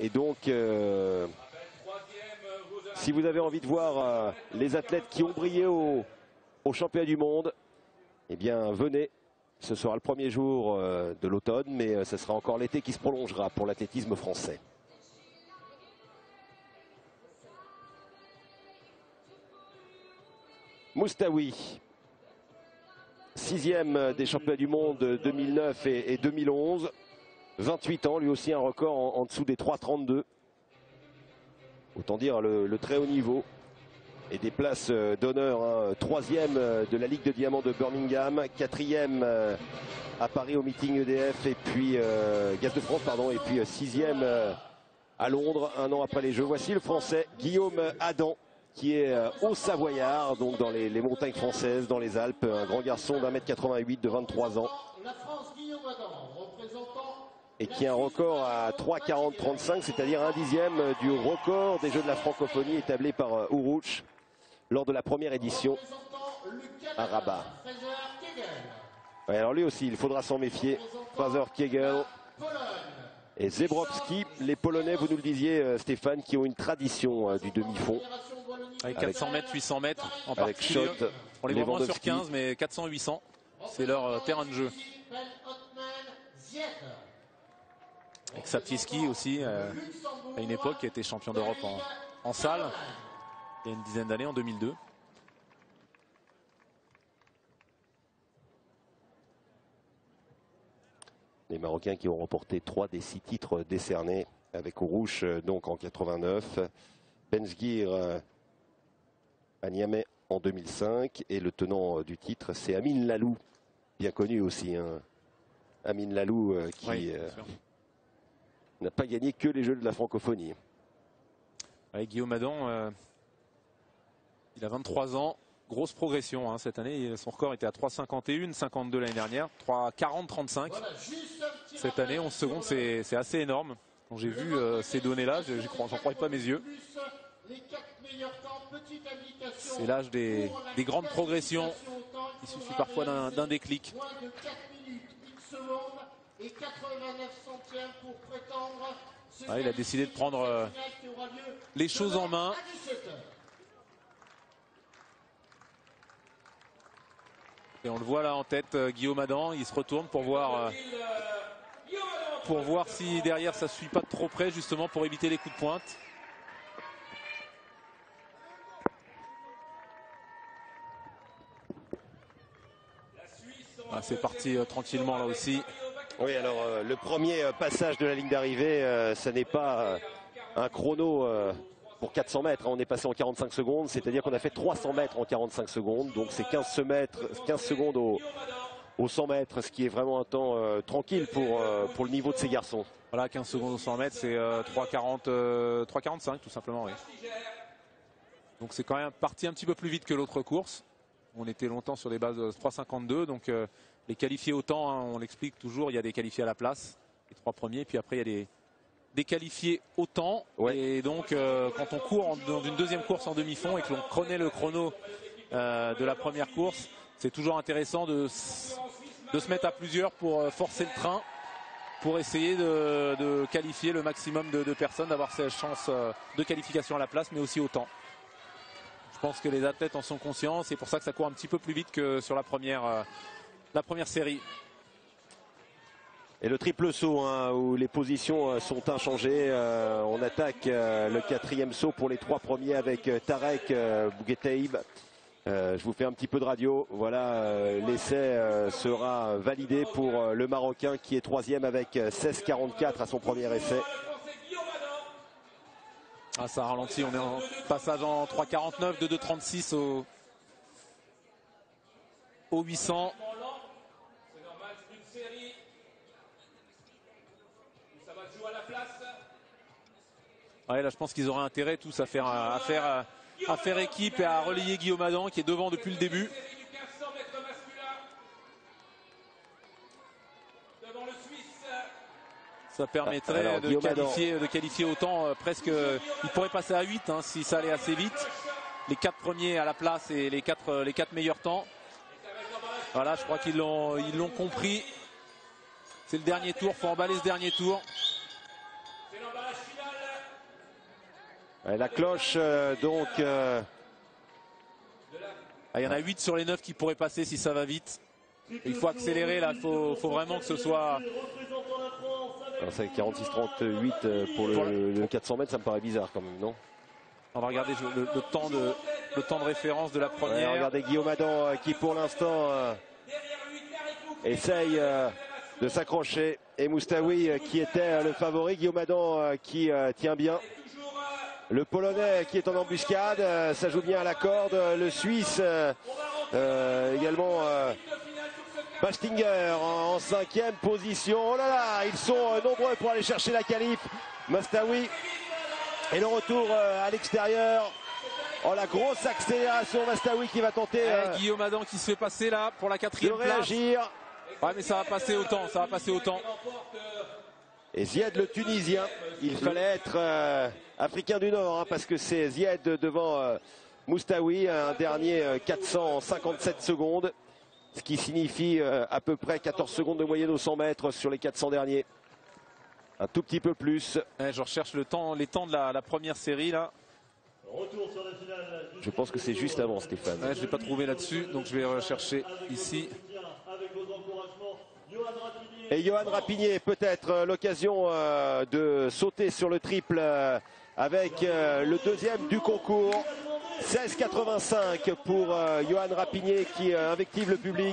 Et donc, si vous avez envie de voir les athlètes qui ont brillé au championnat du monde, eh bien venez. Ce sera le premier jour de l'automne, mais ce sera encore l'été qui se prolongera pour l'athlétisme français. Moustaoui, 6e des championnats du monde 2009 et 2011. 28 ans, lui aussi un record en dessous des 3,32. Autant dire le très haut niveau. Et des places d'honneur, hein. 3e de la Ligue de Diamant de Birmingham, 4e à Paris au meeting EDF et puis Gaz de France, pardon, et puis 6e à Londres, un an après les Jeux. Voici le Français Guillaume Adam, qui est au Savoyard, donc dans les montagnes françaises, dans les Alpes, un grand garçon d'1,88 m de 23 ans. Et qui a un record à 3,40-35, c'est-à-dire 1/10 du record des Jeux de la francophonie établi par Uruch lors de la première édition à Rabat. Ouais, alors lui aussi, il faudra s'en méfier. Fraser Kegel et Zebrowski, les Polonais, vous nous le disiez Stéphane, qui ont une tradition du demi-fond. Avec 400 mètres, 800 mètres en particulier. On les voit moins sur 15, mais 400-800, c'est leur terrain de jeu. Avec Sapieski aussi, à une époque, qui était champion d'Europe en salle, il y a une dizaine d'années, en 2002. Les Marocains qui ont remporté 3 des 6 titres décernés avec Uruch, donc en 89. Benzgir à Niamey en 2005. Et le tenant du titre, c'est Amin Lalou, bien connu aussi. Hein. Amin Lalou qui n'a pas gagné que les Jeux de la francophonie. Avec Guillaume Adam, il a 23 ans. Grosse progression hein, cette année. Son record était à 3,51, 52 l'année dernière. 3,40-35. Cette année, 11 secondes, c'est assez énorme. Quand j'ai vu ces données-là, j'en croyais pas mes yeux. C'est l'âge des grandes progressions. Il suffit parfois d'un déclic. Ah, il a décidé de prendre les choses en main. Et on le voit là en tête, Guillaume Adam, il se retourne pour voir si derrière ça ne suit pas de trop près, justement pour éviter les coups de pointe. Ah, c'est parti tranquillement là aussi. Oui, alors le premier passage de la ligne d'arrivée, ça n'est pas un chrono pour 400 mètres. Hein, on est passé en 45 secondes, c'est-à-dire qu'on a fait 300 mètres en 45 secondes. Donc c'est 15 secondes au 100 mètres, ce qui est vraiment un temps tranquille pour le niveau de ces garçons. Voilà, 15 secondes au 100 mètres, c'est 3,45 tout simplement. Oui. Donc c'est quand même parti un petit peu plus vite que l'autre course. On était longtemps sur des bases de 3,52. Donc les qualifiés au temps, hein, on l'explique toujours, il y a des qualifiés à la place, les 3 premiers, puis après il y a des qualifiés au temps. Ouais. Et donc quand on court dans une deuxième course en demi-fond et que l'on connaît le chrono de la première course, c'est toujours intéressant de se mettre à plusieurs pour forcer le train, pour essayer de qualifier le maximum de personnes, d'avoir ces chances de qualification à la place, mais aussi au temps. Je pense que les athlètes en sont conscients, c'est pour ça que ça court un petit peu plus vite que sur la première série. Et le triple saut, hein, où les positions sont inchangées. On attaque le 4e saut pour les 3 premiers avec Tarek Bougueteib. Je vous fais un petit peu de radio. Voilà, l'essai sera validé pour le Marocain qui est 3e avec 16,44 à son premier essai. Ah, ça ralentit, on est en passage en 3,49 de 2,36 au 800. Ouais, là je pense qu'ils auraient intérêt tous à faire équipe et à relayer Guillaume Adam qui est devant depuis le début. Ça permettrait de qualifier autant presque. Il pourrait passer à 8 hein, si ça allait assez vite. Les 4 premiers à la place et les 4 meilleurs temps. Voilà, je crois qu'ils l'ont compris. C'est le dernier tour, il faut emballer ce dernier tour. La cloche, donc. Il y en a 8 sur les 9 qui pourraient passer si ça va vite. Il faut accélérer là, il faut vraiment que ce soit. C'est 46-38 pour le 400 mètres, ça me paraît bizarre quand même, non? On va regarder le temps de référence de la première. Ouais, regardez Guillaume Adam qui pour l'instant essaye de s'accrocher. Et Moustaoui qui était le favori. Guillaume Adam qui tient bien. Le Polonais qui est en embuscade, ça joue bien à la corde. Le Suisse également. Bastinger en 5e position. Oh là là, ils sont nombreux pour aller chercher la qualif. Moustaoui. Et le retour à l'extérieur. Oh, la grosse accélération. Moustaoui qui va tenter. Guillaume Adam qui se fait passer là pour la 4e place. Réagir. Ouais, mais ça va passer au temps. Ça va passer au temps. Et Zied le Tunisien. Il fallait être africain du Nord hein, parce que c'est Zied devant Moustaoui. Un dernier 457 secondes. Ce qui signifie à peu près 14 secondes de moyenne au 100 mètres sur les 400 derniers. Un tout petit peu plus. Je recherche les temps de la première série là. Je pense que c'est juste avant, Stéphane. Je ne l'ai pas trouvé là-dessus, donc je vais rechercher ici. Et Johan Rapinier, peut-être l'occasion de sauter sur le triple avec le deuxième du concours. 16,85 pour Johan Rapinier qui invective le public.